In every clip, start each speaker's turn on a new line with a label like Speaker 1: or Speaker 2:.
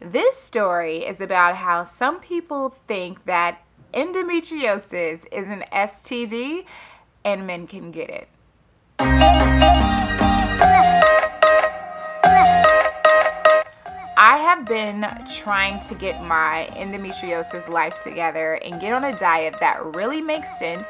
Speaker 1: This story is about how some people think that endometriosis is an STD and men can get it. I have been trying to get my endometriosis life together and get on a diet that really makes sense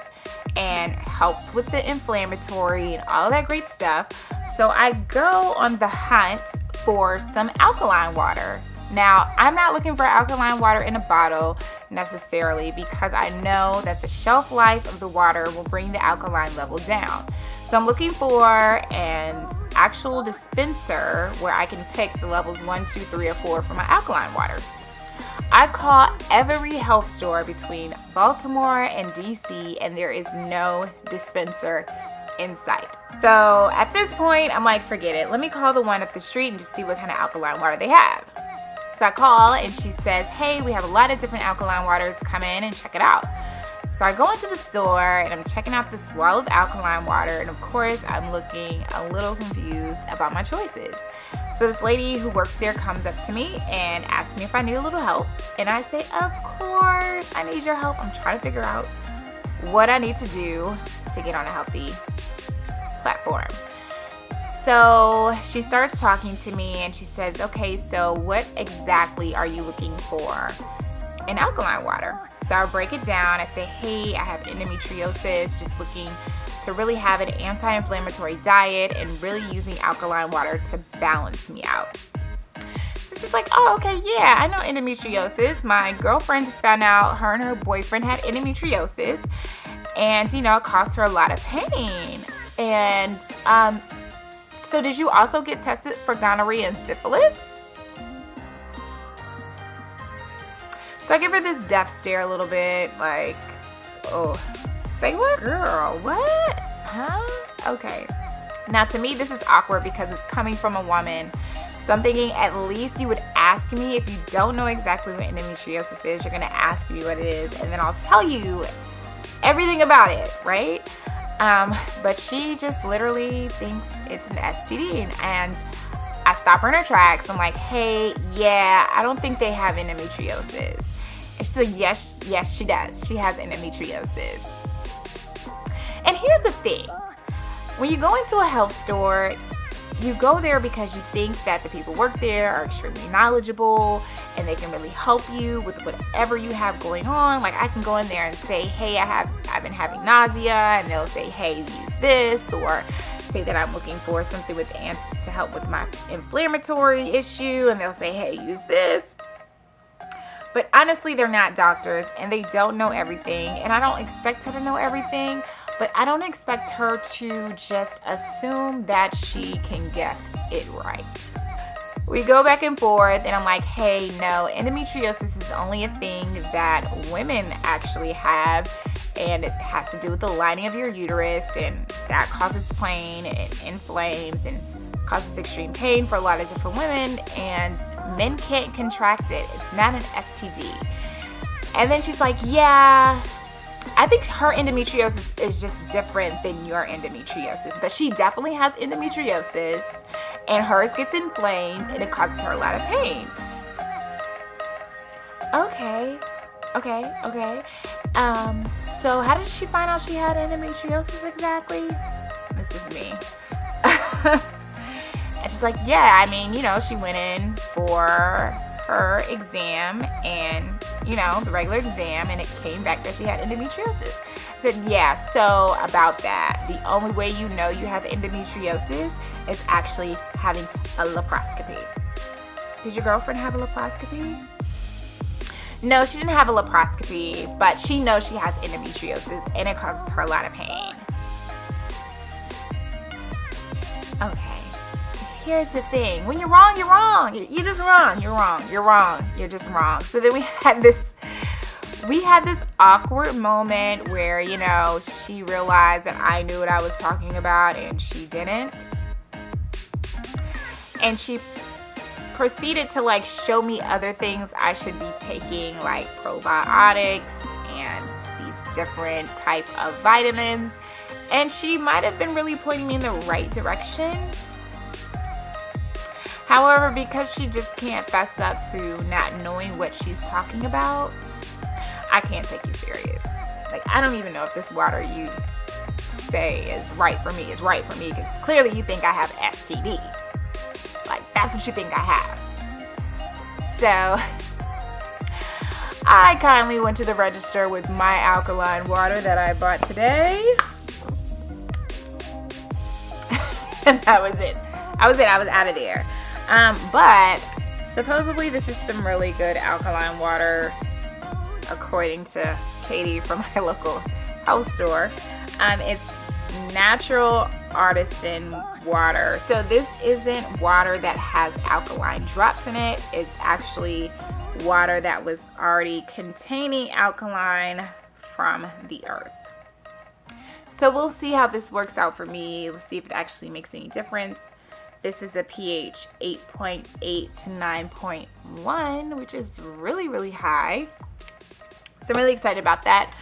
Speaker 1: and helps with the inflammatory and all that great stuff. So I go on the hunt for some alkaline water. Now, I'm not looking for alkaline water in a bottle necessarily because I know that the shelf life of the water will bring the alkaline level down. So I'm looking for an actual dispenser where I can pick the levels 1, 2, 3, or 4 for my alkaline water. I call every health store between Baltimore and DC and there is no dispenser in sight. So at this point, I'm like, forget it. Let me call the one up the street and just see what kind of alkaline water they have. So I call and she says, hey, we have a lot of different alkaline waters. Come in and check it out. So I go into the store and I'm checking out this wall of alkaline water, and of course I'm looking a little confused about my choices. So this lady who works there comes up to me and asks me if I need a little help, and I say, of course I need your help. I'm trying to figure out what I need to do to get on a healthy platform. So she starts talking to me and she says, okay, so what exactly are you looking for in alkaline water? So I'll break it down. I say, hey, I have endometriosis, just looking to really have an anti-inflammatory diet and really using alkaline water to balance me out. So she's like, oh, okay, yeah, I know endometriosis. My girlfriend just found out her and her boyfriend had endometriosis, and it caused her a lot of pain. And so did you also get tested for gonorrhea and syphilis? So I give her this death stare a little bit, like, oh, say what, girl, what, huh? Okay. Now to me, this is awkward because it's coming from a woman. So I'm thinking at least you would ask me. If you don't know exactly what endometriosis is, you're gonna ask me what it is, and then I'll tell you everything about it, right? But she just literally thinks it's an STD, and I stop her in her tracks. I'm like, hey, yeah, I don't think they have endometriosis. And she said, yes, she does. She has endometriosis. And here's the thing. When you go into a health store, you go there because you think that the people work there are extremely knowledgeable and they can really help you with whatever you have going on. Like, I can go in there and say, hey, I've been having nausea, and they'll say, hey, use this, or say that I'm looking for something to help with my inflammatory issue, and they'll say, hey, use this. But honestly, they're not doctors and they don't know everything, and I don't expect her to know everything, but I don't expect her to just assume that she can guess it right. We go back and forth, and I'm like, hey, no, endometriosis is only a thing that women actually have, and it has to do with the lining of your uterus, and that causes pain and inflames and causes extreme pain for a lot of different women, and men can't contract it. It's not an STD. And then she's like, yeah, I think her endometriosis is just different than your endometriosis, but she definitely has endometriosis, and hers gets inflamed and it causes her a lot of pain. Okay. So how did she find out she had endometriosis exactly? This is me. And she's like, yeah, I mean, she went in for her exam, and, the regular exam, and it came back that she had endometriosis. I said, yeah, so about that, the only way you know you have endometriosis is actually having a laparoscopy. Did your girlfriend have a laparoscopy? No, she didn't have a laparoscopy, but she knows she has endometriosis, and it causes her a lot of pain. Okay. Here's the thing. When you're wrong, you're wrong. You're just wrong. You're wrong. You're wrong. You're just wrong. So then we had this awkward moment where, she realized that I knew what I was talking about and she didn't. And she proceeded to show me other things I should be taking, like probiotics and these different type of vitamins. And she might have been really pointing me in the right direction. However, because she just can't fess up to not knowing what she's talking about, I can't take you serious. Like, I don't even know if this water you say is right for me because clearly you think I have STD. Like, that's what you think I have. So I kindly went to the register with my alkaline water that I bought today. And that was it. I was out of there. But supposedly this is some really good alkaline water, according to Katie from my local health store. It's natural artisan water. So this isn't water that has alkaline drops in it. It's actually water that was already containing alkaline from the earth. So we'll see how this works out for me. Let's see if it actually makes any difference. This is a pH 8.8 to 9.1, which is really, really high. So I'm really excited about that.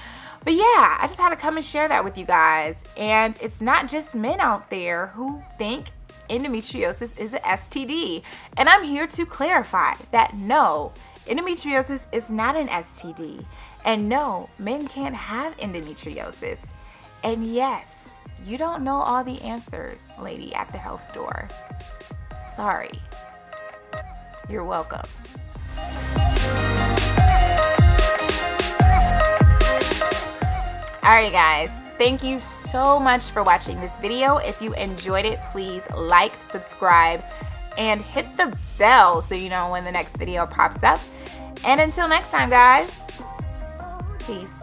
Speaker 1: But yeah, I just had to come and share that with you guys. And it's not just men out there who think endometriosis is an STD. And I'm here to clarify that no, endometriosis is not an STD. And no, men can't have endometriosis. And yes, you don't know all the answers, lady at the health store. Sorry. You're welcome. Alright guys, thank you so much for watching this video. If you enjoyed it, please like, subscribe, and hit the bell so you know when the next video pops up. And until next time guys, peace.